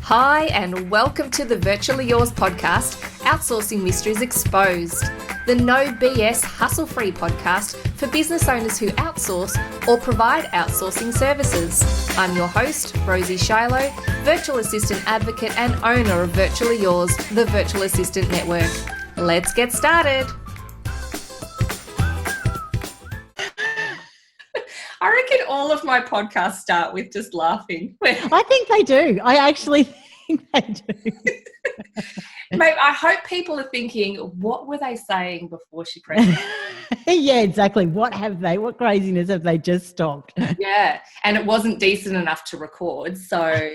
Hi, and welcome to the Virtually Yours podcast, Outsourcing Mysteries Exposed, the no BS hustle-free podcast for business owners who outsource or provide outsourcing services. I'm your host, Rosie Shiloh, virtual assistant advocate and owner of Virtually Yours, the virtual assistant network. Let's get started. I reckon all of my podcasts start with just laughing. I think they do. I actually think they do. Mate, I hope people are thinking, what were they saying before she pressed it? Yeah, exactly. What craziness have they just stopped? Yeah, and it wasn't decent enough to record. So,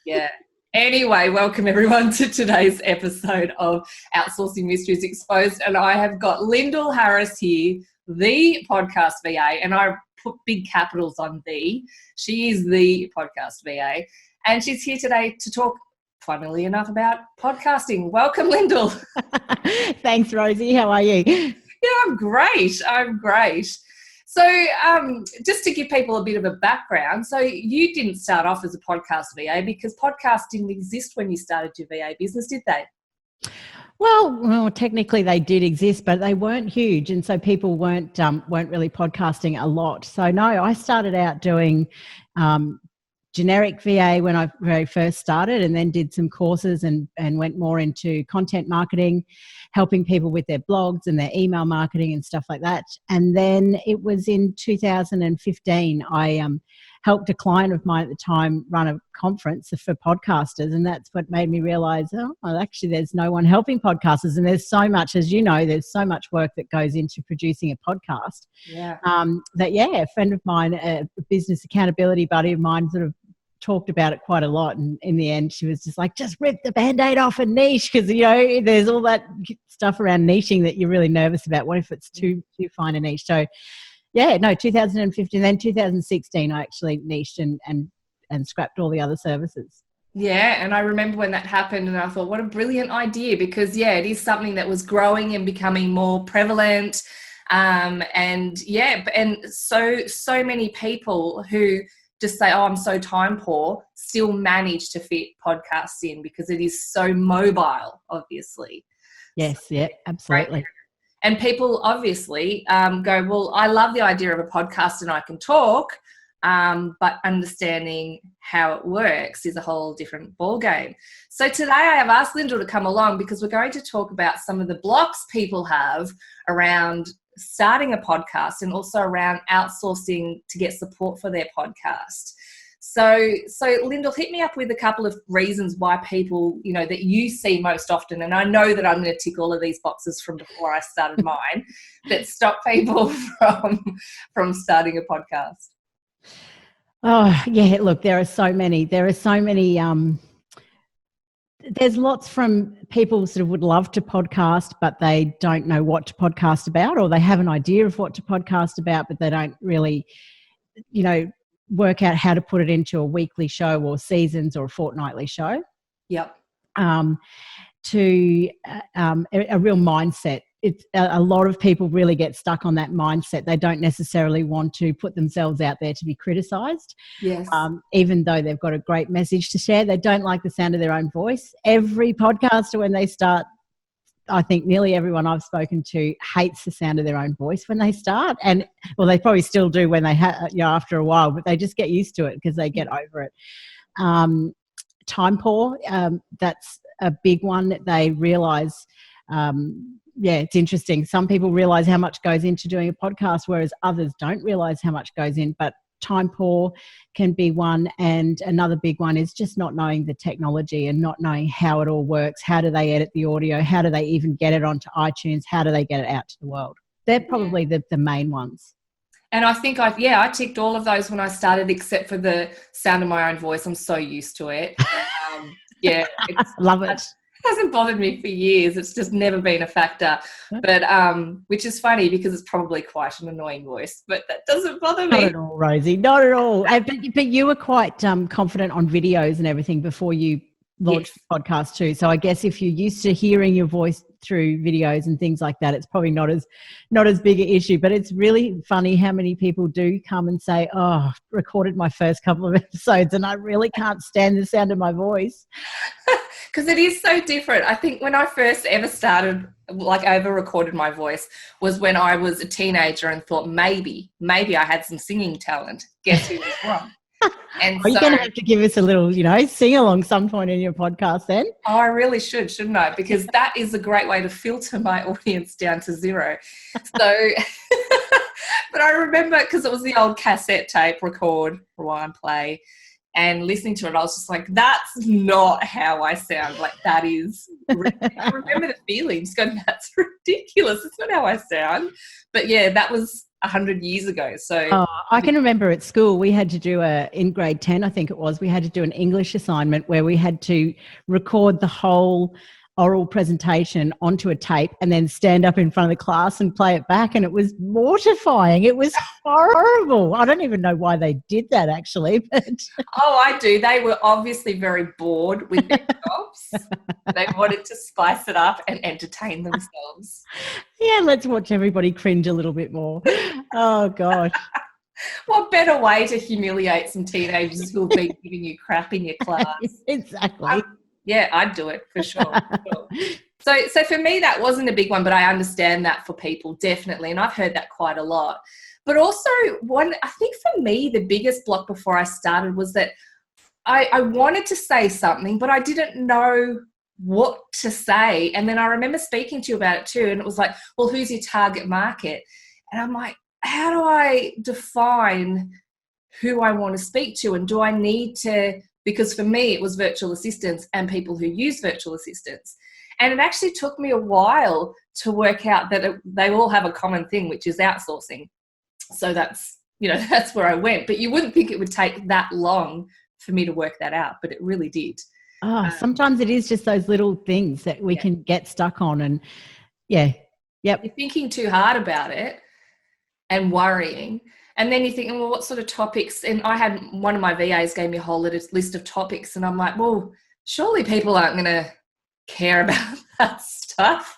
yeah. Anyway, welcome everyone to today's episode of Outsourcing Mysteries Exposed. And I have got Lyndal Harris here, the podcast VA, and I put big capitals on the. She is the podcast VA, and she's here today to talk, funnily enough, about podcasting. Welcome, Lyndal. Thanks, Rosie. How are you? Yeah, I'm great. So just to give people a bit of a background, so you didn't start off as a podcast VA because podcasts didn't exist when you started your VA business, did they? Well, technically they did exist, but they weren't huge, and so people weren't really podcasting a lot. So no, I started out doing generic VA when I very first started, and then did some courses and went more into content marketing, helping people with their blogs and their email marketing and stuff like that. And then it was in 2015 I helped a client of mine at the time run a conference for podcasters, and that's what made me realise, actually there's no one helping podcasters, and there's so much, as you know, there's so much work that goes into producing a podcast. Yeah. A friend of mine, a business accountability buddy of mine, sort of talked about it quite a lot, and in the end she was just like, just rip the band-aid off and niche, because there's all that stuff around niching that you're really nervous about. What if it's too fine a niche? So 2015, then 2016 I actually niched and scrapped all the other services. Yeah, and I remember when that happened and I thought, what a brilliant idea, because it is something that was growing and becoming more prevalent. And so many people who just say, I'm so time poor, still manage to fit podcasts in because it is so mobile, obviously. Yes, yeah, absolutely. Right? And people obviously go, well, I love the idea of a podcast and I can talk, but understanding how it works is a whole different ballgame. So today I have asked Lyndal to come along because we're going to talk about some of the blocks people have around starting a podcast and also around outsourcing to get support for their podcast. So Lyndal, hit me up with a couple of reasons why people, that you see most often, and I know that I'm going to tick all of these boxes from before I started mine, that stop people from starting a podcast. Oh, yeah, look, there are so many, there's lots from people sort of would love to podcast, but they don't know what to podcast about, or they have an idea of what to podcast about, but they don't really, work out how to put it into a weekly show or seasons or a fortnightly show. Yep. To a real mindset. It's a lot of people really get stuck on that mindset. They don't necessarily want to put themselves out there to be criticised. Yes. Even though they've got a great message to share, they don't like the sound of their own voice. Every podcaster, when they start, I think nearly everyone I've spoken to hates the sound of their own voice when they start, and they probably still do when they after a while, but they just get used to it because they get over it. Time poor, that's a big one that they realise. It's interesting. Some people realise how much goes into doing a podcast, whereas others don't realise how much goes in. But time poor can be one, and another big one is just not knowing the technology and not knowing how it all works. How do they edit the audio? How do they even get it onto iTunes? How do they get it out to the world? They're probably the main ones. And I think I ticked all of those when I started, except for the sound of my own voice. I'm so used to it. Love it. It hasn't bothered me for years. It's just never been a factor. But which is funny because it's probably quite an annoying voice, but that doesn't bother me. Not at all, Rosie. Not at all. But you were quite confident on videos and everything before you launch the podcast too. So I guess if you're used to hearing your voice through videos and things like that, it's probably not as big an issue. But it's really funny how many people do come and say, "Oh, recorded my first couple of episodes and I really can't stand the sound of my voice." Because it is so different. I think when I first ever started, like over recorded my voice, was when I was a teenager and thought maybe I had some singing talent. Guess who was wrong? And Are you going to have to give us a little, sing along some point in your podcast then? Oh, I really should, shouldn't I? Because that is a great way to filter my audience down to zero. So, but I remember, because it was the old cassette tape, record, rewind, play, and listening to it, I was just like, that's not how I sound. Like, that is, I remember the feeling, just going, that's ridiculous. It's not how I sound. But yeah, that was 100 years ago. So I can remember at school we had to do in grade 10, I think it was, we had to do an English assignment where we had to record the whole oral presentation onto a tape and then stand up in front of the class and play it back, and it was mortifying. It was horrible. I don't even know why they did that actually. But oh, I do. They were obviously very bored with their jobs. They wanted to spice it up and entertain themselves. Yeah, let's watch everybody cringe a little bit more. Oh gosh. What better way to humiliate some teenagers who'll be giving you crap in your class? Exactly. Yeah, I'd do it for sure. So for me, that wasn't a big one, but I understand that for people, definitely. And I've heard that quite a lot. But also I think for me, the biggest block before I started was that I wanted to say something, but I didn't know what to say. And then I remember speaking to you about it too. And it was like, well, who's your target market? And I'm like, how do I define who I want to speak to? And do I need to, because for me, it was virtual assistants and people who use virtual assistants. And it actually took me a while to work out that they all have a common thing, which is outsourcing. So that's where I went. But you wouldn't think it would take that long for me to work that out, but it really did. Sometimes it is just those little things that we can get stuck on. And you're thinking too hard about it and worrying. And then you're thinking, well, what sort of topics? And I had one of my VAs gave me a whole list of topics. And I'm like, well, surely people aren't going to care about that stuff.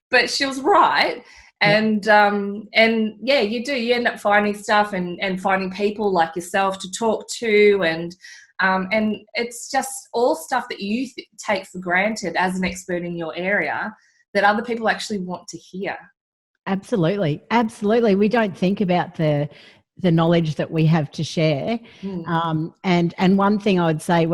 But she was right. And you do. You end up finding stuff and finding people like yourself to talk to. And it's just all stuff that you take for granted as an expert in your area that other people actually want to hear. Absolutely. We don't think about the knowledge that we have to share. And one thing I would say,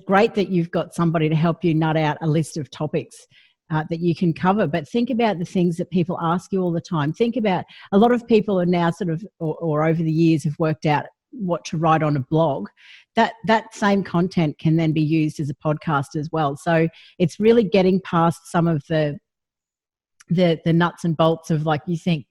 great that you've got somebody to help you nut out a list of topics that you can cover, but think about the things that people ask you all the time. Think about, a lot of people are now sort of, or over the years have worked out what to write on a blog. That same content can then be used as a podcast as well. So it's really getting past some of the nuts and bolts of, like, you think,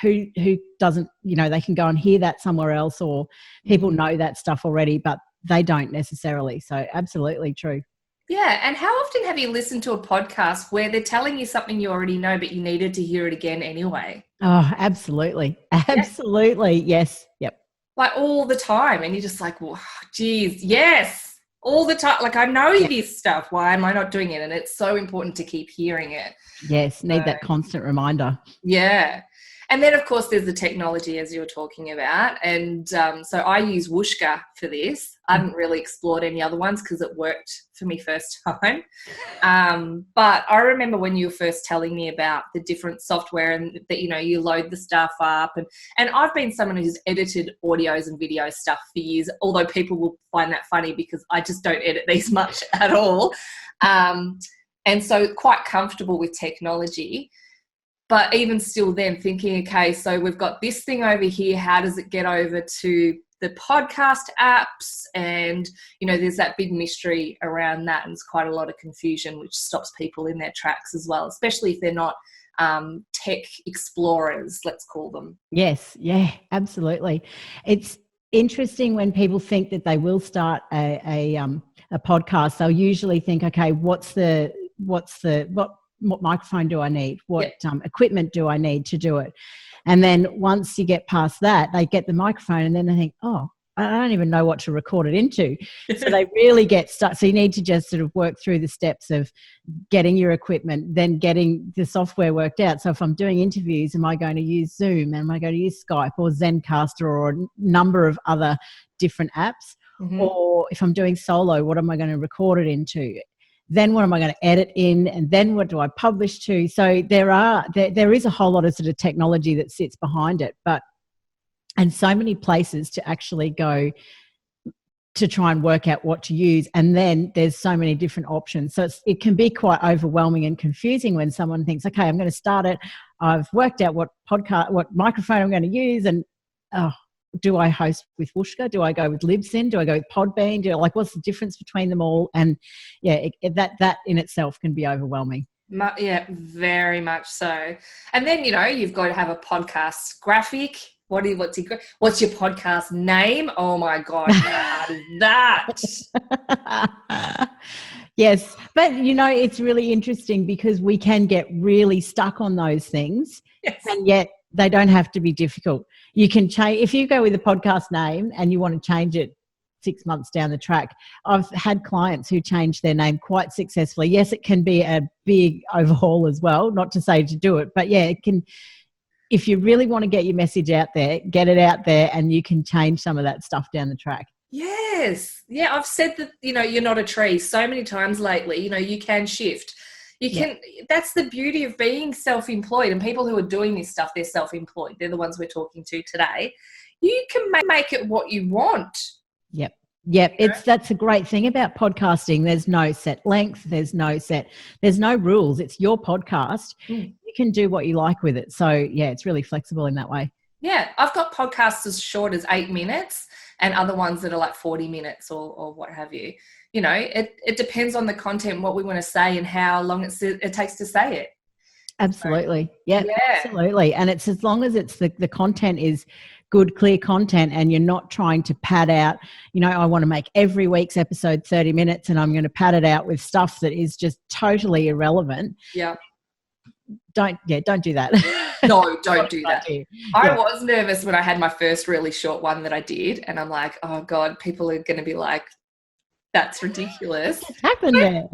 who doesn't, they can go and hear that somewhere else, or people know that stuff already, but they don't necessarily. So absolutely true. Yeah. And how often have you listened to a podcast where they're telling you something you already know, but you needed to hear it again anyway? Oh, absolutely. Absolutely. Yes. Yep. Like all the time. And you're just like, well, geez, yes, all the time. Like, I know this stuff. Why am I not doing it? And it's so important to keep hearing it. Yes. Need that constant reminder. Yeah. And then, of course, there's the technology, as you were talking about. And so I use Whooshka for this. I haven't really explored any other ones because it worked for me first time. But I remember when you were first telling me about the different software and that, you load the stuff up. And I've been someone who's edited audios and video stuff for years, although people will find that funny because I just don't edit these much at all. And so quite comfortable with technology. But even still then thinking, okay, so we've got this thing over here. How does it get over to the podcast apps? And, there's that big mystery around that. And there's quite a lot of confusion, which stops people in their tracks as well, especially if they're not tech explorers, let's call them. Yes. Yeah, absolutely. It's interesting when people think that they will start a podcast. They'll usually think, okay, what microphone do I need? What equipment do I need to do it? And then once you get past that, they get the microphone and then they think, oh, I don't even know what to record it into. So they really get stuck. So you need to just sort of work through the steps of getting your equipment, then getting the software worked out. So if I'm doing interviews, am I going to use Zoom? Am I going to use Skype or Zencaster or a number of other different apps? Mm-hmm. Or if I'm doing solo, what am I going to record it into? Then what am I going to edit in? And then what do I publish to? So there is a whole lot of sort of technology that sits behind it, and so many places to actually go to try and work out what to use. And then there's so many different options. So it can be quite overwhelming and confusing when someone thinks, okay, I'm going to start it. I've worked out what microphone I'm going to use. And do I host with Whooshkaa? Do I go with Libsyn? Do I go with Podbean? What's the difference between them all? And yeah, that in itself can be overwhelming. Yeah, very much so. And then, you've got to have a podcast graphic. What's your podcast name? Oh my God, how hard is that? Yes, but it's really interesting because we can get really stuck on those things, yes. And yet they don't have to be difficult. You can change if you go with a podcast name and you want to change it 6 months down the track. I've had clients who change their name quite successfully. Yes, it can be a big overhaul as well, not to say to do it, but yeah, it can. If you really want to get your message out there, get it out there, and you can change some of that stuff down the track. Yes. Yeah, I've said that, you're not a tree so many times lately. You can shift. You can. Yeah. That's the beauty of being self-employed, and people who are doing this stuff, they're self-employed. They're the ones we're talking to today. You can make it what you want. Yep. That's a great thing about podcasting. There's no set length. There's no rules. It's your podcast. You can do what you like with it. So yeah, it's really flexible in that way. Yeah. I've got podcasts as short as 8 minutes and other ones that are like 40 minutes or what have you. It depends on the content, what we want to say and how long it takes to say it. Absolutely. Yeah, absolutely. And it's as long as it's the content is good, clear content, and you're not trying to pad out, I want to make every week's episode 30 minutes and I'm going to pad it out with stuff that is just totally irrelevant. Yeah. Don't do that. No, don't do that. I was nervous when I had my first really short one that I did, and I'm like, oh God, people are going to be like, that's ridiculous. What's happened there?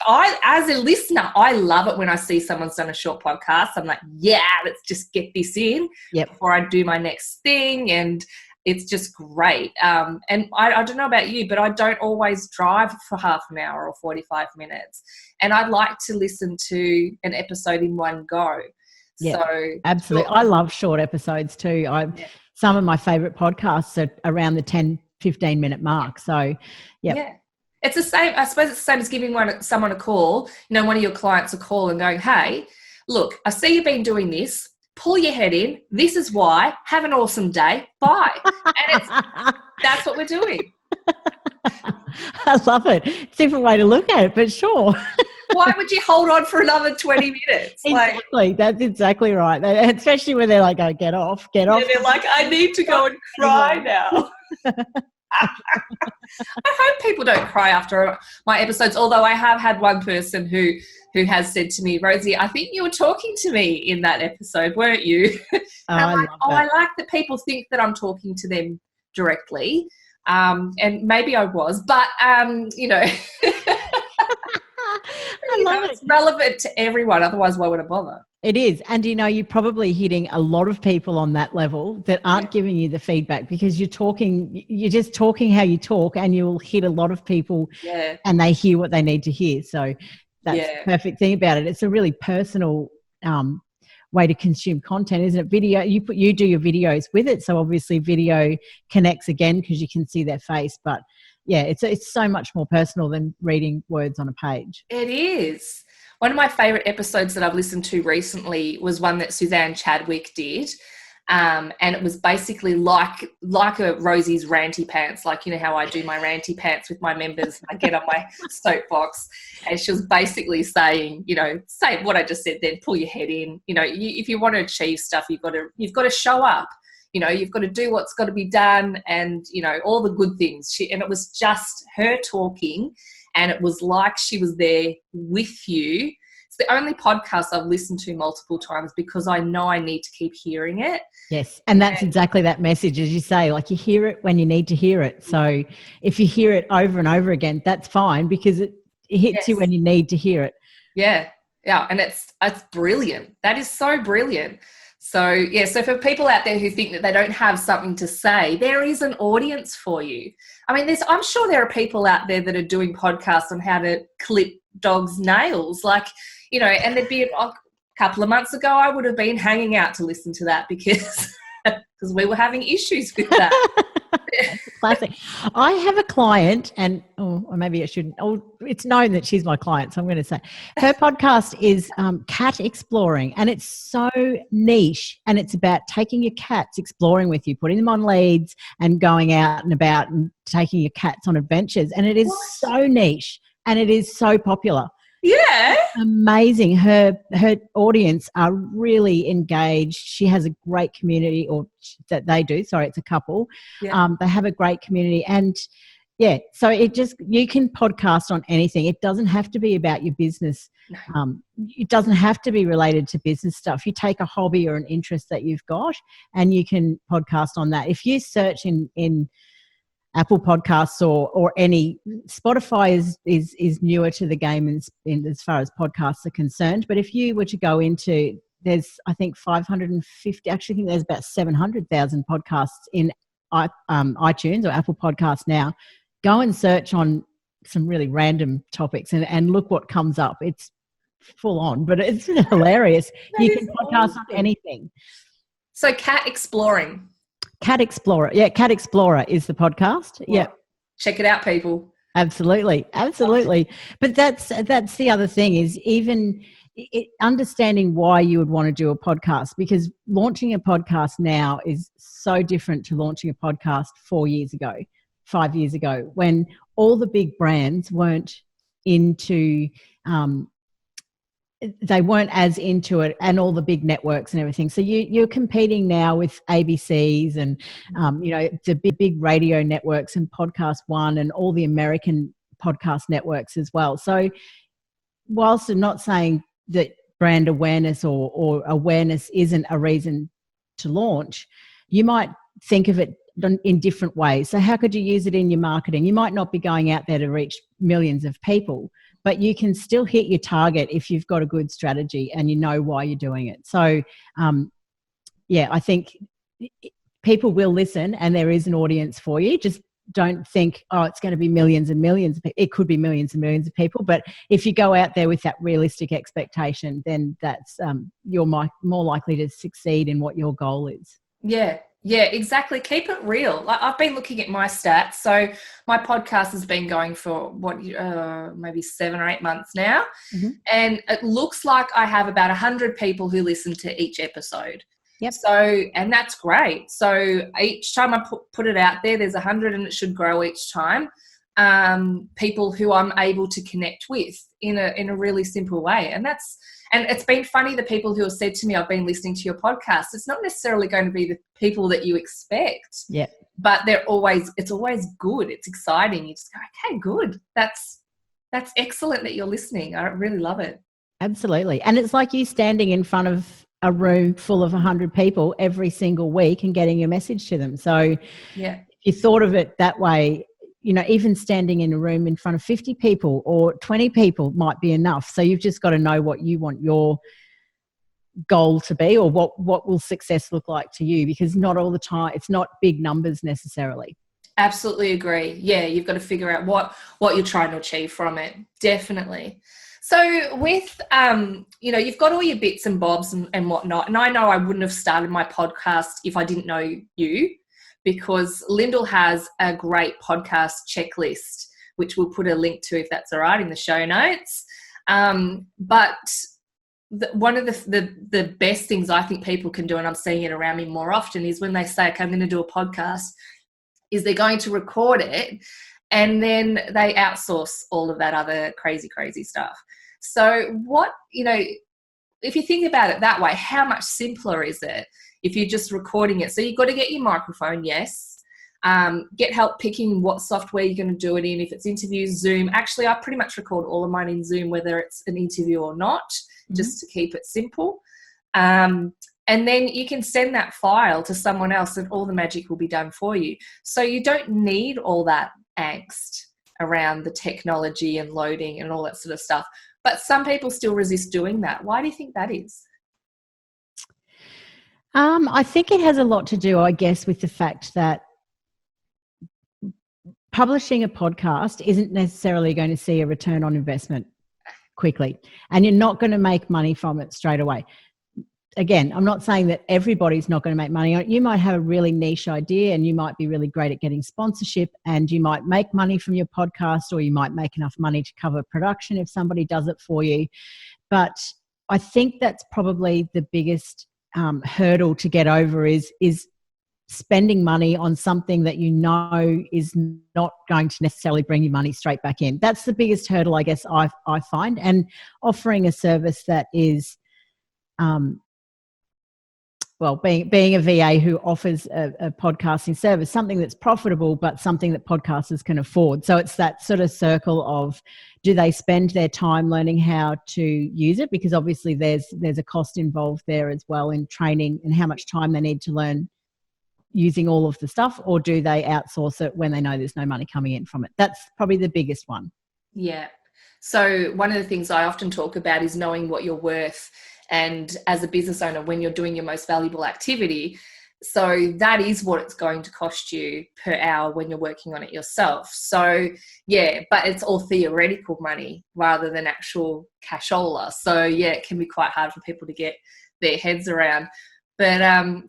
As a listener, I love it when I see someone's done a short podcast. I'm like, yeah, let's just get this in before I do my next thing. And it's just great. And I don't know about you, but I don't always drive for half an hour or 45 minutes. And I like to listen to an episode in one go. Yeah, so absolutely. I love short episodes too. Some of my favorite podcasts are around the 10-15 minute mark. So yeah, it's the same. I suppose it's the same as giving someone a call, one of your clients a call and going, hey, look, I see you've been doing this, pull your head in, this is why, have an awesome day, bye. And that's what we're doing. I love it. It's a different way to look at it, but sure. Why would you hold on for another 20 minutes? Exactly. That's exactly right. Especially when they're like, oh, get off. Yeah, they're like, I need to go and cry now. I hope people don't cry after my episodes, although I have had one person who has said to me, Rosie, I think you were talking to me in that episode, weren't you? I like that people think that I'm talking to them directly. And maybe I was, but I love it. It's relevant to everyone. Otherwise, why would I bother? It is. And, you're probably hitting a lot of people on that level that aren't giving you the feedback because you're just talking how you talk, and you'll hit a lot of people and they hear what they need to hear. So that's the perfect thing about it. It's a really personal way to consume content, isn't it? Video, you do your videos with it. So obviously video connects again because you can see their face, but yeah, it's so much more personal than reading words on a page. It is. One of my favourite episodes that I've listened to recently was one that Suzanne Chadwick did. And it was basically like a Rosie's ranty pants, like, how I do my ranty pants with my members. I get on my soapbox, and she was basically saying, say what I just said then, pull your head in. If you want to achieve stuff, you've got to show up. You've got to do what's got to be done, and, all the good things. And it was just her talking, and it was like she was there with you. It's the only podcast I've listened to multiple times because I know I need to keep hearing it. Yes, and that's exactly that message, as you say, like you hear it when you need to hear it. So if you hear it over and over again, that's fine because it hits you when you need to hear it. Yeah, and it's brilliant. That is so brilliant. So, so for people out there who think that they don't have something to say, there is an audience for you. I mean, I'm sure there are people out there that are doing podcasts on how to clip dogs' nails, like, and there'd be a couple of months ago, I would have been hanging out to listen to that because we were having issues with that. Classic. I have a client, and or maybe I shouldn't. It's known that she's my client, so I'm going to say her podcast is cat exploring, and it's so niche, and it's about taking your cats exploring with you, putting them on leads, and going out and about and taking your cats on adventures. And it is so niche, and it is so popular. Yeah. Amazing. Her audience are really engaged. She has a great community, or that they do. Sorry, it's a couple. Yeah. They have a great community. And so you can podcast on anything. It doesn't have to be about your business. It doesn't have to be related to business stuff. You take a hobby or an interest that you've got and you can podcast on that. If you search in Apple Podcasts or any, Spotify is newer to the game in as far as podcasts are concerned. But if you were to go into, there's I think 550. Actually, I think there's about 700,000 podcasts in iTunes or Apple Podcasts now. Go and search on some really random topics and look what comes up. It's full on, but it's hilarious. You can podcast on anything. So, cat exploring. Cat Explorer. Yeah, Cat Explorer is the podcast. Well, yeah. Check it out, people. Absolutely. But that's the other thing is even understanding why you would want to do a podcast, because launching a podcast now is so different to launching a podcast 4 years ago, 5 years ago, when all the big brands weren't into they weren't as into it, and all the big networks and everything. So you're competing now with ABCs and, the big radio networks and Podcast One and all the American podcast networks as well. So whilst I'm not saying that brand awareness or awareness isn't a reason to launch, you might think of it in different ways. So how could you use it in your marketing? You might not be going out there to reach millions of people, but you can still hit your target if you've got a good strategy and you know why you're doing it. So, I think people will listen and there is an audience for you. Just don't think, it's going to be millions and millions. It could be millions and millions of people. But if you go out there with that realistic expectation, then that's you're more likely to succeed in what your goal is. Yeah, exactly. Keep it real. Like, I've been looking at my stats. So my podcast has been going for maybe 7 or 8 months now. Mm-hmm. And it looks like I have about 100 people who listen to each episode. Yep. So, and that's great. So each time I put it out there, there's 100 and it should grow each time. People who I'm able to connect with in a really simple way. And it's been funny, the people who have said to me, I've been listening to your podcast, it's not necessarily going to be the people that you expect. Yeah. But it's always good. It's exciting. You just go, okay, good. That's excellent that you're listening. I really love it. Absolutely. And it's like you standing in front of a room full of 100 people every single week and getting your message to them. So if you thought of it that way, even standing in a room in front of 50 people or 20 people might be enough. So you've just got to know what you want your goal to be, or what will success look like to you, because not all the time, it's not big numbers necessarily. Absolutely agree. Yeah, you've got to figure out what you're trying to achieve from it. Definitely. So with, you've got all your bits and bobs and whatnot. And I know I wouldn't have started my podcast if I didn't know you, because Lyndal has a great podcast checklist, which we'll put a link to, if that's all right, in the show notes. But one of the best things I think people can do, and I'm seeing it around me more often, is when they say, okay, I'm going to do a podcast, is they're going to record it and then they outsource all of that other crazy stuff. So if you think about it that way, how much simpler is it if you're just recording it? So you've got to get your microphone, yes. Get help picking what software you're going to do it in. If it's interviews, Zoom. Actually, I pretty much record all of mine in Zoom, whether it's an interview or not, just to keep it simple. And then you can send that file to someone else and all the magic will be done for you. So you don't need all that angst around the technology and loading and all that sort of stuff. But some people still resist doing that. Why do you think that is? I think it has a lot to do, I guess, with the fact that publishing a podcast isn't necessarily going to see a return on investment quickly, and you're not going to make money from it straight away. Again, I'm not saying that everybody's not going to make money on it. You might have a really niche idea and you might be really great at getting sponsorship and you might make money from your podcast, or you might make enough money to cover production if somebody does it for you. But I think that's probably the biggest hurdle to get over is spending money on something that you know is not going to necessarily bring you money straight back in. That's the biggest hurdle, I guess, I find. And offering a service that is, being a VA who offers a podcasting service, something that's profitable, but something that podcasters can afford. So it's that sort of circle of, do they spend their time learning how to use it? Because obviously there's a cost involved there as well in training and how much time they need to learn using all of the stuff, or do they outsource it when they know there's no money coming in from it? That's probably the biggest one. Yeah. So one of the things I often talk about is knowing what you're worth. And as a business owner, when you're doing your most valuable activity, so that is what it's going to cost you per hour when you're working on it yourself. So yeah, but it's all theoretical money rather than actual cashola. So yeah, it can be quite hard for people to get their heads around. But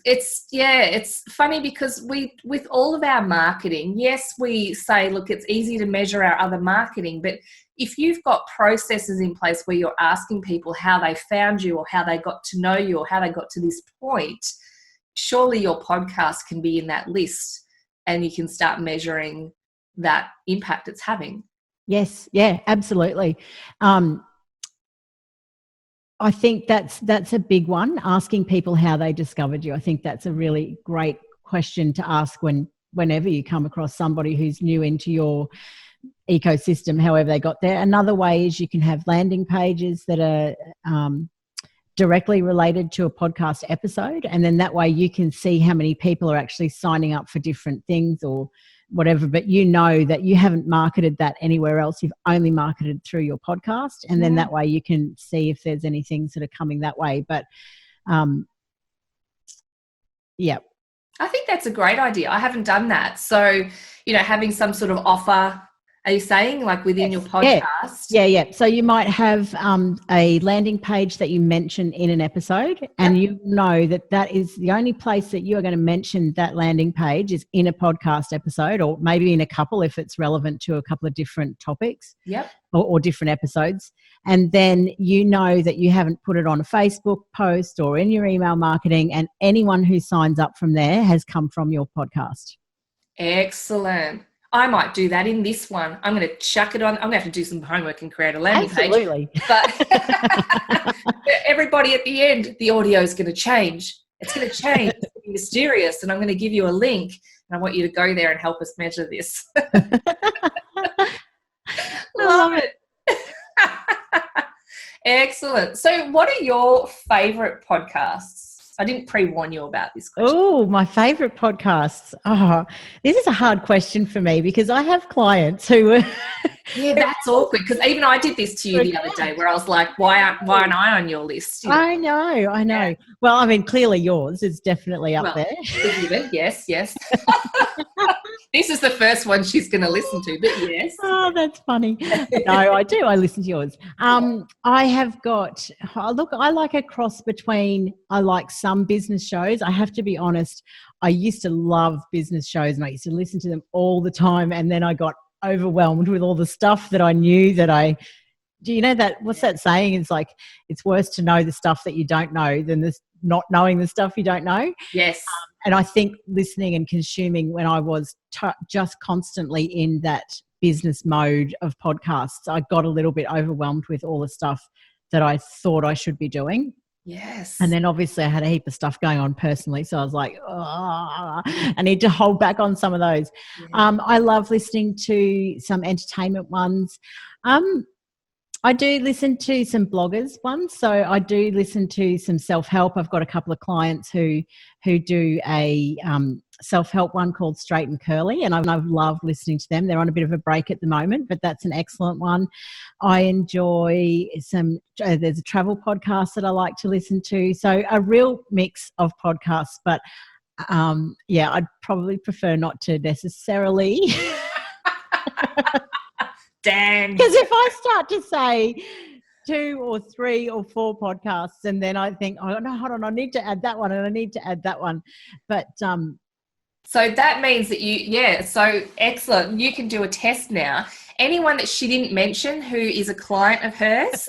it's funny because with all of our marketing, yes, we say, look, it's easy to measure our other marketing, but if you've got processes in place where you're asking people how they found you or how they got to know you or how they got to this point, surely your podcast can be in that list and you can start measuring that impact it's having. Yes, yeah, absolutely. I think that's a big one, asking people how they discovered you. I think that's a really great question to ask whenever you come across somebody who's new into your ecosystem, however they got there. Another way is you can have landing pages that are directly related to a podcast episode, and then that way you can see how many people are actually signing up for different things or whatever, but you know that you haven't marketed that anywhere else. You've only marketed through your podcast, and then that way you can see if there's any things that are coming that way. But yeah, I think that's a great idea. I haven't done that. So, having some sort of offer, are you saying, like within your podcast? Yeah. So you might have a landing page that you mention in an episode, and you know that is the only place that you are going to mention that landing page is in a podcast episode, or maybe in a couple if it's relevant to a couple of different topics. Yep. Or different episodes. And then you know that you haven't put it on a Facebook post or in your email marketing, and anyone who signs up from there has come from your podcast. Excellent. I might do that in this one. I'm going to chuck it on. I'm going to have to do some homework and create a landing Absolutely. page. But everybody at the end, the audio is going to change. It's going to change. It's going to be mysterious. And I'm going to give you a link. And I want you to go there and help us measure this. Love it. Excellent. So what are your favourite podcasts? I didn't pre-warn you about this question. Oh, my favourite podcasts. Oh, this is a hard question for me because I have clients who yeah, that's awkward because even I did this to you the other day where I was like, why aren't I on your list? I know. Yeah. Well, I mean, clearly yours is definitely up there. Yes. This is the first one she's going to listen to, but yes. Oh, that's funny. No, I do. I listen to yours. I have got, I like a cross between, I like some business shows. I have to be honest, I used to love business shows and I used to listen to them all the time, and then I got overwhelmed with all the stuff that I knew that do you know that, what's that saying? It's like, it's worse to know the stuff that you don't know than this not knowing the stuff you don't know. Yes. And I think listening and consuming when I was just constantly in that business mode of podcasts, I got a little bit overwhelmed with all the stuff that I thought I should be doing. Yes. And then obviously I had a heap of stuff going on personally. So I was like, oh, I need to hold back on some of those. Yeah. I love listening to some entertainment ones. I do listen to some bloggers ones. So I do listen to some self-help. I've got a couple of clients who do a self-help one called Straight and Curly, and I've loved listening to them. They're on a bit of a break at the moment, but that's an excellent one. I enjoy there's a travel podcast that I like to listen to. So a real mix of podcasts, but I'd probably prefer not to necessarily. Dang. Because if I start to say 2 or 3 or 4 podcasts, and then I think, oh no, hold on, I need to add that one, and I need to add that one. But so that means that so excellent. You can do a test now. Anyone that she didn't mention who is a client of hers,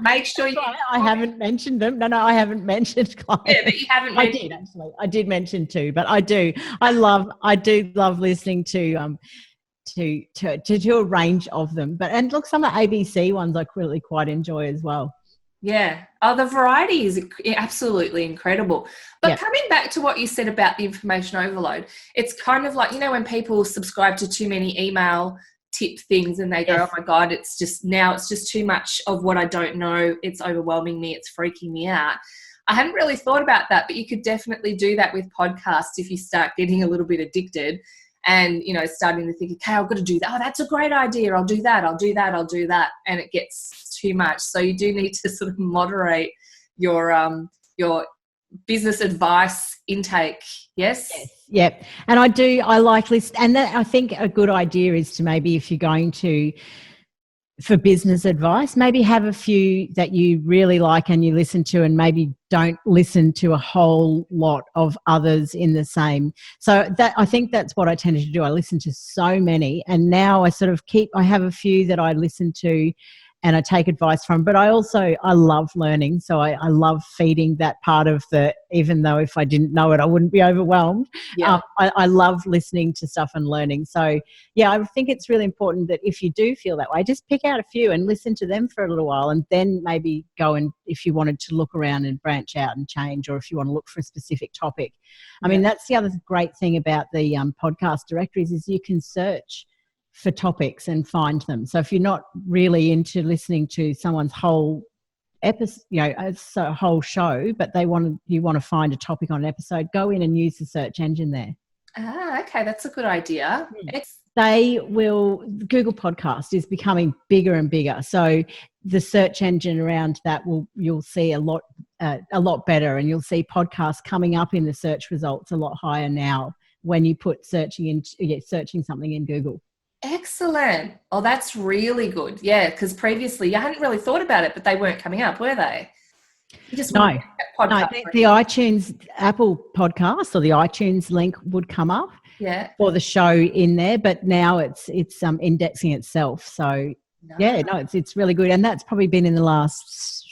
make sure you. I haven't mentioned them. No, I haven't mentioned clients. Yeah, but you haven't. I did actually. I did mention 2, but I do. I do love listening to a range of them. And look, some of the ABC ones I really quite enjoy as well. Yeah. Oh, the variety is absolutely incredible. But coming back to what you said about the information overload, it's kind of like, when people subscribe to too many email tip things and they go, oh my God, it's just too much of what I don't know. It's overwhelming me. It's freaking me out. I hadn't really thought about that, but you could definitely do that with podcasts if you start getting a little bit addicted. And, starting to think, okay, I've got to do that. Oh, that's a great idea. I'll do that. And it gets too much. So you do need to sort of moderate your business advice intake. Yes? Yep. And I like list. And that, I think a good idea is to maybe, if you're going for business advice, maybe have a few that you really like and you listen to, and maybe don't listen to a whole lot of others in the same. So that, I think that's what I tended to do. I listen to so many, and now I sort of I have a few that I listen to and I take advice from, but I love learning. So I love feeding that part of even though if I didn't know it, I wouldn't be overwhelmed. Yeah. I love listening to stuff and learning. So yeah, I think it's really important that if you do feel that way, just pick out a few and listen to them for a little while, and then maybe go and, if you wanted to look around and branch out and change, or if you want to look for a specific topic. I mean, that's the other great thing about the podcast directories is you can search for topics and find them. So if you're not really into listening to someone's whole episode, it's a whole show, but you want to find a topic on an episode, go in and use the search engine there. Okay, that's a good idea. Google Podcast is becoming bigger and bigger. So the search engine around that you'll see a lot better, and you'll see podcasts coming up in the search results a lot higher now when you put searching something in Google. Excellent. Oh, that's really good. Yeah, because previously you hadn't really thought about it, but they weren't coming up, were they? No, the iTunes, Apple Podcasts or the iTunes link would come up for the show in there, but now it's indexing itself. So it's really good, and that's probably been in the last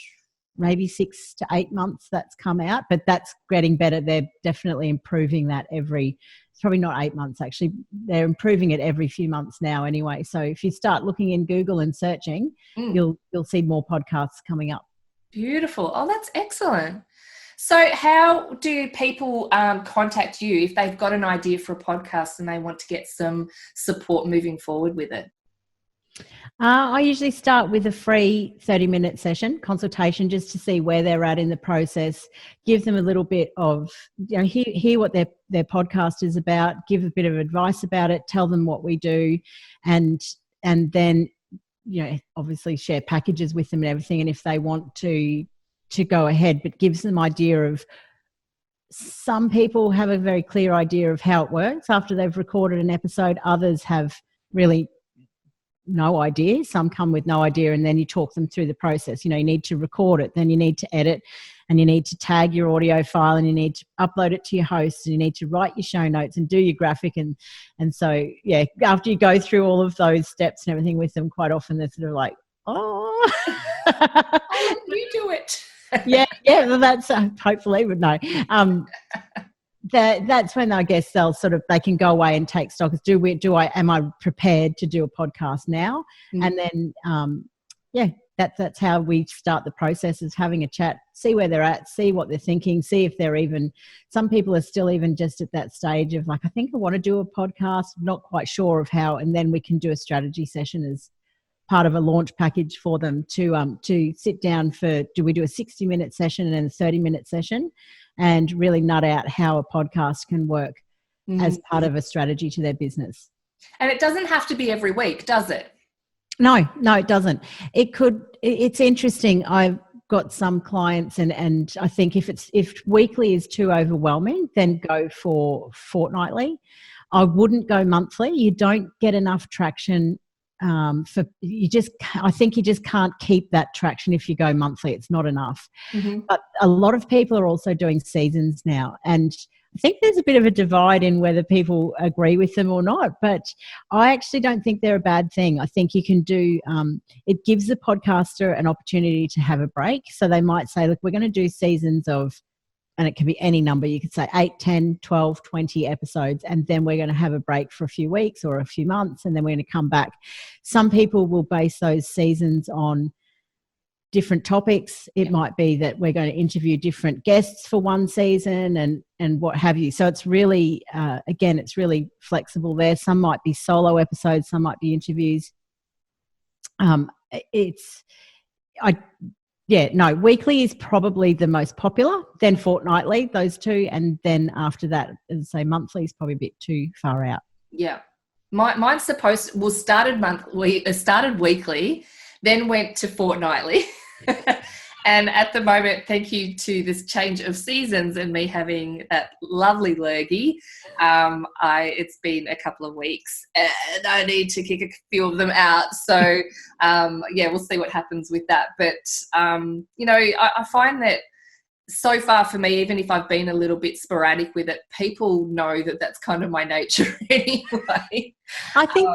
maybe 6 to 8 months that's come out, but that's getting better. They're definitely improving that probably not 8 months actually. They're improving it every few months now anyway. So if you start looking in Google and searching, you'll see more podcasts coming up. Beautiful. Oh, that's excellent. So how do people contact you if they've got an idea for a podcast and they want to get some support moving forward with it? I usually start with a free 30-minute session consultation just to see where they're at in the process, give them a little bit of, hear what their podcast is about, give a bit of advice about it, tell them what we do, and then, obviously share packages with them and everything. And if they want to go ahead, but gives them idea of, some people have a very clear idea of how it works after they've recorded an episode. Others have really no idea. Some come with no idea, and then you talk them through the process. You need to record it, then you need to edit, and you need to tag your audio file, and you need to upload it to your host, and you need to write your show notes and do your graphic. And so, after you go through all of those steps and everything with them, quite often they're sort of like, oh, you do it. Well, that's hopefully, but no. That's when I guess they can go away and take stock. Am I prepared to do a podcast now? And then, that's how we start the process, is having a chat, see where they're at, see what they're thinking, see if they're even, some people are still even just at that stage of like, I think I want to do a podcast, not quite sure of how, and then we can do a strategy session as part of a launch package for them to sit down for, do we do a 60-minute session and a 30-minute session, and really nut out how a podcast can work as part of a strategy to their business. And it doesn't have to be every week, does it? No, it doesn't. It's interesting. I've got some clients and I think if weekly is too overwhelming, then go for fortnightly. I wouldn't go monthly. You don't get enough traction. I think you just can't keep that traction if you go monthly. It's not enough. But a lot of people are also doing seasons now, and I think there's a bit of a divide in whether people agree with them or not, but I actually don't think they're a bad thing. I think you can do, it gives the podcaster an opportunity to have a break. So they might say, look, we're going to do seasons of, and it can be any number. You could say 8, 10, 12, 20 episodes, and then we're going to have a break for a few weeks or a few months, and then we're going to come back. Some people will base those seasons on different topics. It might be that we're going to interview different guests for one season and what have you. So it's really, again, it's really flexible there. Some might be solo episodes, some might be interviews. Weekly is probably the most popular, then fortnightly, those two, and then after that, as I say, monthly is probably a bit too far out. Yeah. Mine's started weekly, then went to fortnightly. And at the moment, thank you to this change of seasons and me having that lovely lurgy, it's been a couple of weeks and I need to kick a few of them out. So, we'll see what happens with that. But, I find that so far for me, even if I've been a little bit sporadic with it, people know that that's kind of my nature anyway. I think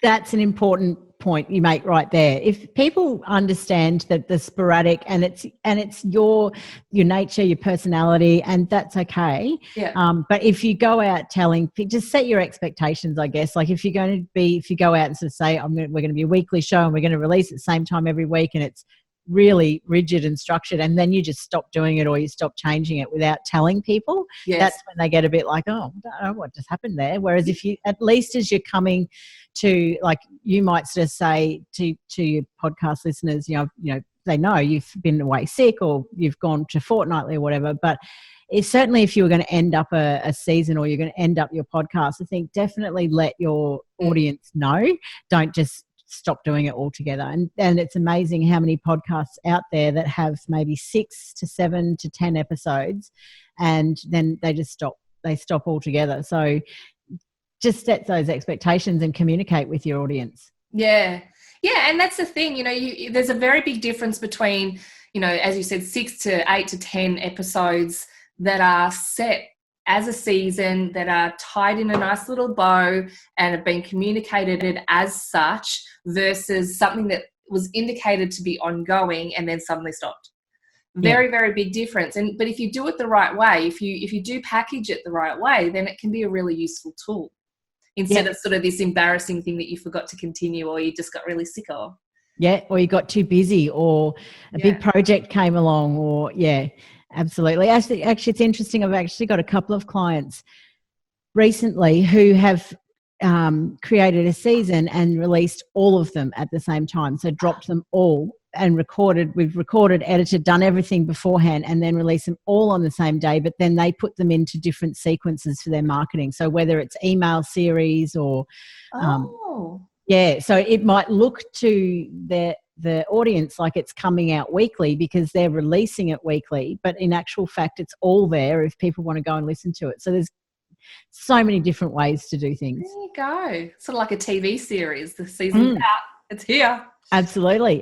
that's an important point you make right there. If people understand that the sporadic and it's your nature, your personality, and that's okay. Yeah. But if you go out telling, just set your expectations, I guess. Like if you go out and sort of say, we're going to be a weekly show and we're going to release at the same time every week, and it's really rigid and structured, and then you just stop doing it or you stop changing it without telling people, that's when they get a bit like, oh, I don't know what just happened there. Whereas if you, at least as you're coming to, like, you might sort of say to your podcast listeners, they know you've been away sick or you've gone to fortnightly or whatever, but it's certainly if you were going to end up a season or you're going to end up your podcast, I think definitely let your audience know. Don't just stop doing it altogether. And it's amazing how many podcasts out there that have maybe 6 to 7 to 10 episodes and then they just stop. They stop altogether. So just set those expectations and communicate with your audience. Yeah. Yeah. And that's the thing, there's a very big difference between, as you said, 6 to 8 to 10 episodes that are set as a season, that are tied in a nice little bow and have been communicated as such, versus something that was indicated to be ongoing and then suddenly stopped. Very, very big difference. But if you do it the right way, if you do package it the right way, then it can be a really useful tool instead of sort of this embarrassing thing that you forgot to continue or you just got really sick of. Yeah, or you got too busy or a big project came along or, absolutely. Actually, it's interesting. I've actually got a couple of clients recently who have created a season and released all of them at the same time. So dropped them all and we've recorded, edited, done everything beforehand and then released them all on the same day, but then they put them into different sequences for their marketing. So whether it's email series or so it might look to the audience like it's coming out weekly because they're releasing it weekly, but in actual fact it's all there if people want to go and listen to it. So there's so many different ways to do things. There you go. Sort of like a TV series. The season's out. It's here. Absolutely.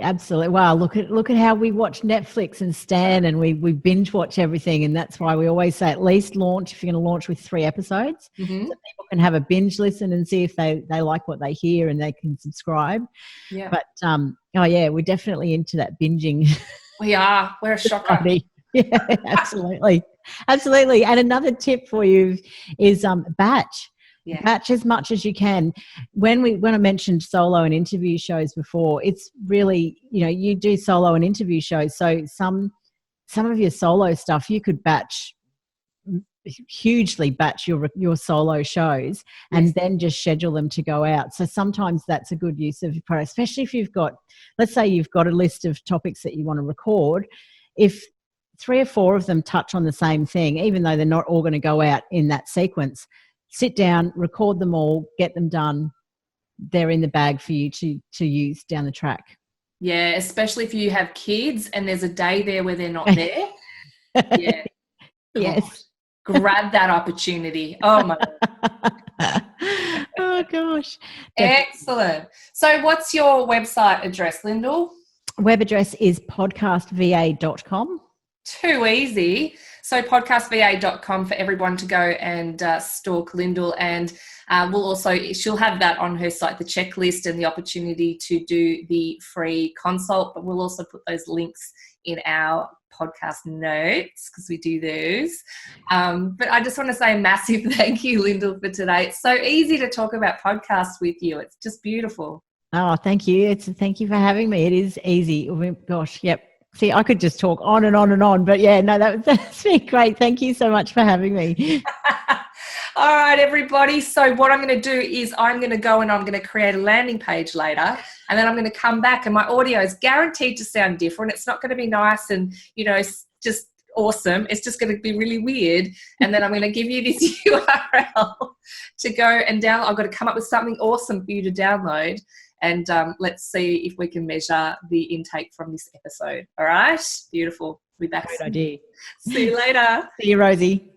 Wow, look at how we watch Netflix and Stan and we binge watch everything, and that's why we always say at least launch, if you're going to launch with 3 episodes, so people can have a binge listen and see if they like what they hear and they can subscribe. Yeah. But we're definitely into that binging. We are. We're a shocker. Yeah, absolutely. And another tip for you is batch. Yeah. Batch as much as you can. When I mentioned solo and interview shows before, it's really, you do solo and interview shows. So some of your solo stuff you could hugely batch your solo shows and then just schedule them to go out. So sometimes that's a good use of your product, especially if let's say you've got a list of topics that you want to record. If 3 or 4 of them touch on the same thing, even though they're not all going to go out in that sequence, sit down, record them all, get them done. They're in the bag for you to use down the track. Yeah, especially if you have kids and there's a day there where they're not there. Yeah. Yes. Grab that opportunity. Oh, my God. Oh, gosh. Excellent. So what's your website address, Lyndal? Web address is podcastva.com. Too easy. So podcastva.com for everyone to go and stalk Lyndal, and she'll have that on her site, the checklist and the opportunity to do the free consult, but we'll also put those links in our podcast notes because we do those. But I just want to say a massive thank you, Lyndal, for today. It's so easy to talk about podcasts with you. It's just beautiful. Oh, thank you. Thank you for having me. It is easy. Oh, gosh, yep. See, I could just talk on and on and on, but yeah, no, that's been great. Thank you so much for having me. All right, everybody. So what I'm going to do is I'm going to go and I'm going to create a landing page later, and then I'm going to come back and my audio is guaranteed to sound different. It's not going to be nice and, just awesome. It's just going to be really weird. And then I'm going to give you this URL to go and download. I've got to come up with something awesome for you to download. And let's see if we can measure the intake from this episode. All right? Beautiful. We'll be back Great soon. idea. See you later. See you, Rosie.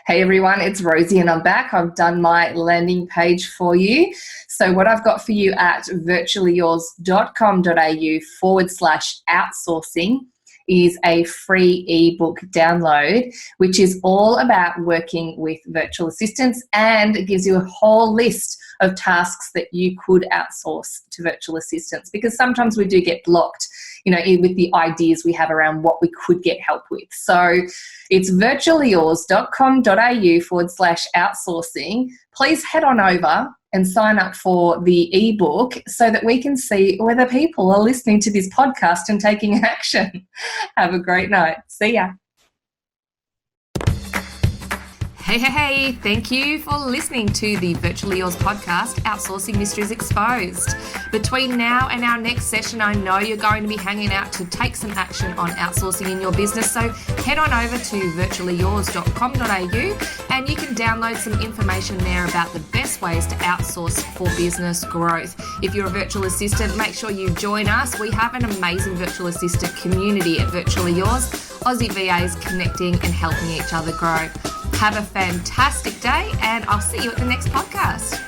Hey everyone, it's Rosie and I'm back. I've done my landing page for you. So what I've got for you at virtuallyyours.com.au/outsourcing is a free ebook download, which is all about working with virtual assistants, and it gives you a whole list of tasks that you could outsource to virtual assistants, because sometimes we do get blocked, with the ideas we have around what we could get help with. So it's virtuallyyours.com.au/outsourcing. Please head on over and sign up for the ebook so that we can see whether people are listening to this podcast and taking action. Have a great night. See ya. Hey, thank you for listening to the Virtually Yours podcast, Outsourcing Mysteries Exposed. Between now and our next session, I know you're going to be hanging out to take some action on outsourcing in your business. So head on over to virtuallyyours.com.au and you can download some information there about the best ways to outsource for business growth. If you're a virtual assistant, make sure you join us. We have an amazing virtual assistant community at Virtually Yours, Aussie VAs connecting and helping each other grow. Have a fantastic day, and I'll see you at the next podcast.